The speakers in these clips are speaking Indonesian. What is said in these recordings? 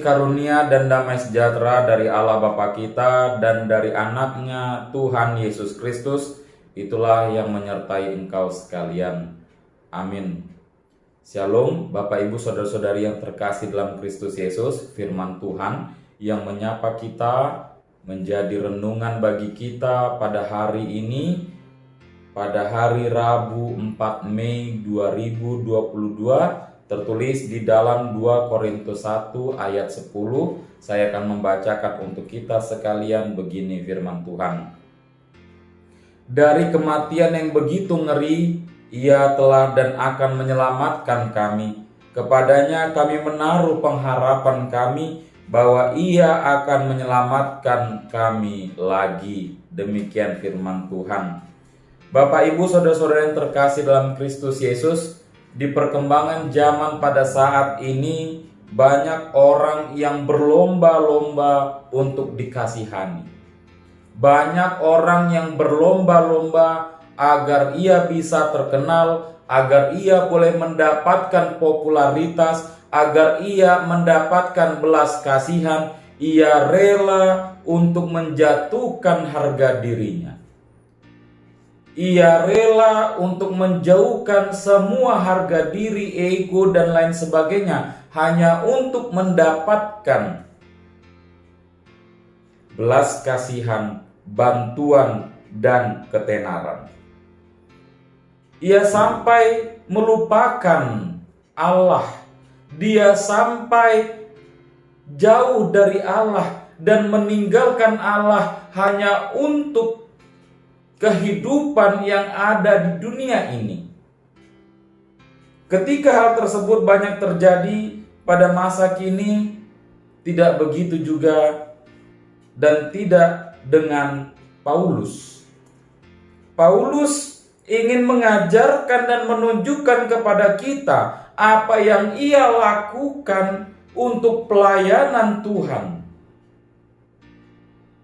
Kasih karunia dan damai sejahtera dari Allah Bapa kita dan dari anaknya Tuhan Yesus Kristus, itulah yang menyertai engkau sekalian. Amin. Shalom Bapak Ibu Saudara-saudari yang terkasih dalam Kristus Yesus. Firman Tuhan yang menyapa kita menjadi renungan bagi kita pada hari ini, pada hari Rabu 4 Mei 2022, tertulis di dalam 2 Korintus 1 ayat 10. Saya akan membacakan untuk kita sekalian begini firman Tuhan. Dari kematian yang begitu ngeri, Ia telah dan akan menyelamatkan kami. Kepadanya kami menaruh pengharapan kami bahwa Ia akan menyelamatkan kami lagi. Demikian firman Tuhan. Bapak Ibu Saudara-saudara yang terkasih dalam Kristus Yesus, di perkembangan zaman pada saat ini banyak orang yang berlomba-lomba untuk dikasihani. Banyak orang yang berlomba-lomba agar ia bisa terkenal, agar ia boleh mendapatkan popularitas, agar ia mendapatkan belas kasihan. Ia rela untuk menjatuhkan harga dirinya. Ia rela untuk menjauhkan semua harga diri, ego, dan lain sebagainya hanya untuk mendapatkan belas kasihan, bantuan, dan ketenaran. Ia sampai melupakan Allah. Dia sampai jauh dari Allah dan meninggalkan Allah hanya untuk kehidupan yang ada di dunia ini. Ketika hal tersebut banyak terjadi pada masa kini, tidak begitu juga dan tidak dengan Paulus. Paulus ingin mengajarkan dan menunjukkan kepada kita apa yang ia lakukan untuk pelayanan Tuhan.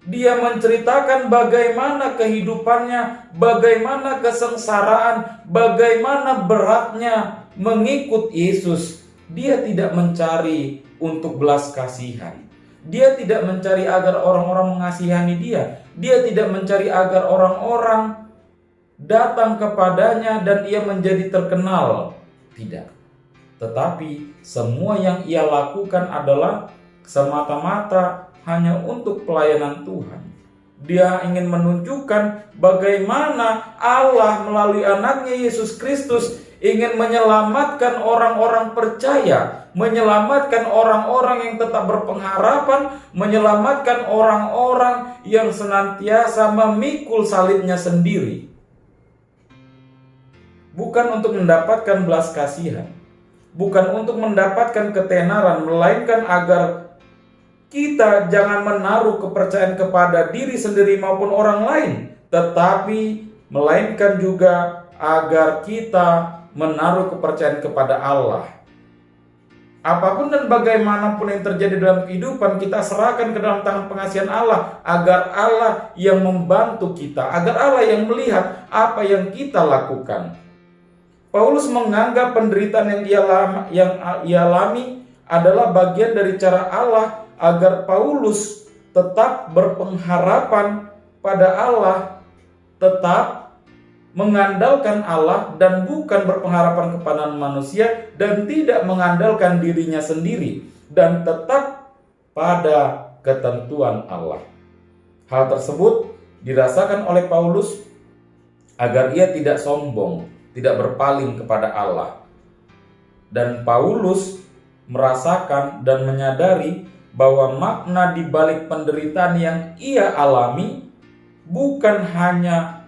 Dia menceritakan bagaimana kehidupannya, bagaimana kesengsaraan, bagaimana beratnya mengikut Yesus. Dia tidak mencari untuk belas kasihan. Dia tidak mencari agar orang-orang mengasihani dia. Dia tidak mencari agar orang-orang datang kepadanya dan ia menjadi terkenal. Tidak. Tetapi semua yang ia lakukan adalah semata-mata hanya untuk pelayanan Tuhan. Dia ingin menunjukkan bagaimana Allah melalui anaknya Yesus Kristus ingin menyelamatkan orang-orang percaya, menyelamatkan orang-orang yang tetap berpengharapan, menyelamatkan orang-orang yang senantiasa memikul salibnya sendiri. Bukan untuk mendapatkan belas kasihan, bukan untuk mendapatkan ketenaran, melainkan agar kita jangan menaruh kepercayaan kepada diri sendiri maupun orang lain, tetapi melainkan juga agar kita menaruh kepercayaan kepada Allah. Apapun dan bagaimanapun yang terjadi dalam kehidupan, kita serahkan ke dalam tangan pengasihan Allah, agar Allah yang membantu kita, agar Allah yang melihat apa yang kita lakukan. Paulus menganggap penderitaan yang ia alami adalah bagian dari cara Allah agar Paulus tetap berpengharapan pada Allah, tetap mengandalkan Allah dan bukan berpengharapan kepada manusia, dan tidak mengandalkan dirinya sendiri, dan tetap pada ketentuan Allah. Hal tersebut dirasakan oleh Paulus agar ia tidak sombong, tidak berpaling kepada Allah. Dan Paulus merasakan dan menyadari bahwa makna di balik penderitaan yang ia alami bukan hanya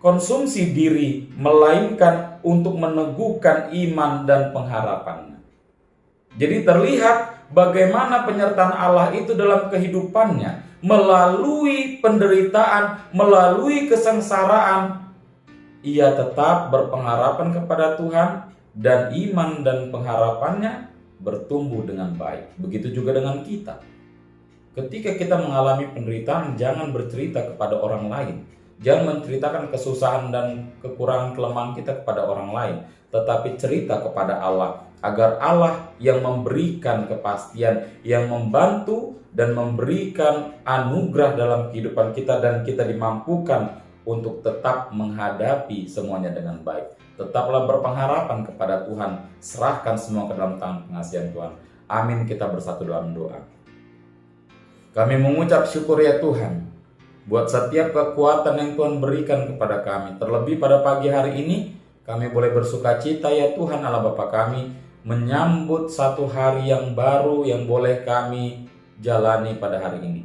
konsumsi diri, melainkan untuk meneguhkan iman dan pengharapannya. Jadi terlihat bagaimana penyertaan Allah itu dalam kehidupannya, melalui penderitaan, melalui kesengsaraan, ia tetap berpengharapan kepada Tuhan dan iman dan pengharapannya bertumbuh dengan baik. Begitu juga dengan kita. Ketika kita mengalami penderitaan, jangan bercerita kepada orang lain. Jangan menceritakan kesusahan dan kekurangan kelemahan kita kepada orang lain, tetapi cerita kepada Allah. agar Allah yang memberikan kepastian, yang membantu dan memberikan anugerah dalam kehidupan kita, dan kita dimampukan untuk tetap menghadapi semuanya dengan baik. Tetaplah berpengharapan kepada Tuhan, serahkan semua ke dalam tangan pengasihan Tuhan. Amin. Kita bersatu dalam doa. Kami mengucap syukur ya Tuhan, buat setiap kekuatan yang Tuhan berikan kepada kami. Terlebih pada pagi hari ini, kami boleh bersuka cita ya Tuhan Allah Bapa kami, menyambut satu hari yang baru yang boleh kami jalani pada hari ini.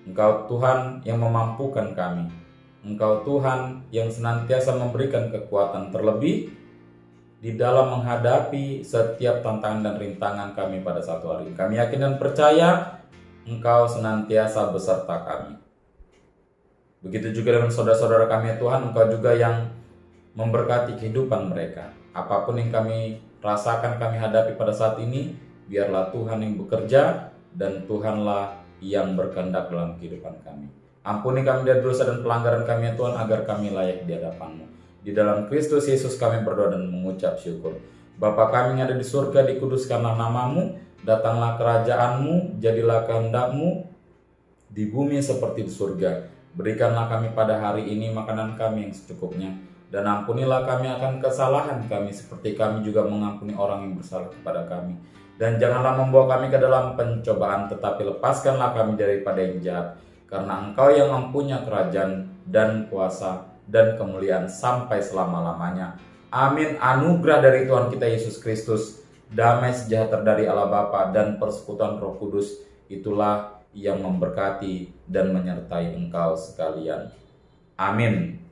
Engkau Tuhan yang memampukan kami. Engkau Tuhan yang senantiasa memberikan kekuatan, terlebih di dalam menghadapi setiap tantangan dan rintangan kami pada satu hari ini. Kami yakin dan percaya Engkau senantiasa beserta kami. Begitu juga dengan saudara-saudara kami ya Tuhan, Engkau juga yang memberkati kehidupan mereka. Apapun yang kami rasakan, kami hadapi pada saat ini, biarlah Tuhan yang bekerja dan Tuhanlah yang berkehendak dalam kehidupan kami. Ampuni kami dari dosa dan pelanggaran kami ya Tuhan, agar kami layak di hadapan-Mu. Di dalam Kristus Yesus kami berdoa dan mengucap syukur. Bapa kami yang ada di surga, dikuduskanlah nama-Mu, datanglah kerajaan-Mu, jadilah kehendak-Mu di bumi seperti di surga. Berikanlah kami pada hari ini makanan kami yang secukupnya, dan ampunilah kami akan kesalahan kami seperti kami juga mengampuni orang yang bersalah kepada kami. Dan janganlah membawa kami ke dalam pencobaan, tetapi lepaskanlah kami daripada yang jahat. Karena Engkau yang mempunyai kerajaan dan kuasa dan kemuliaan sampai selama-lamanya. Amin. Anugerah dari Tuhan kita Yesus Kristus, damai sejahtera dari Allah Bapa dan persekutuan Roh Kudus, itulah yang memberkati dan menyertai engkau sekalian. Amin.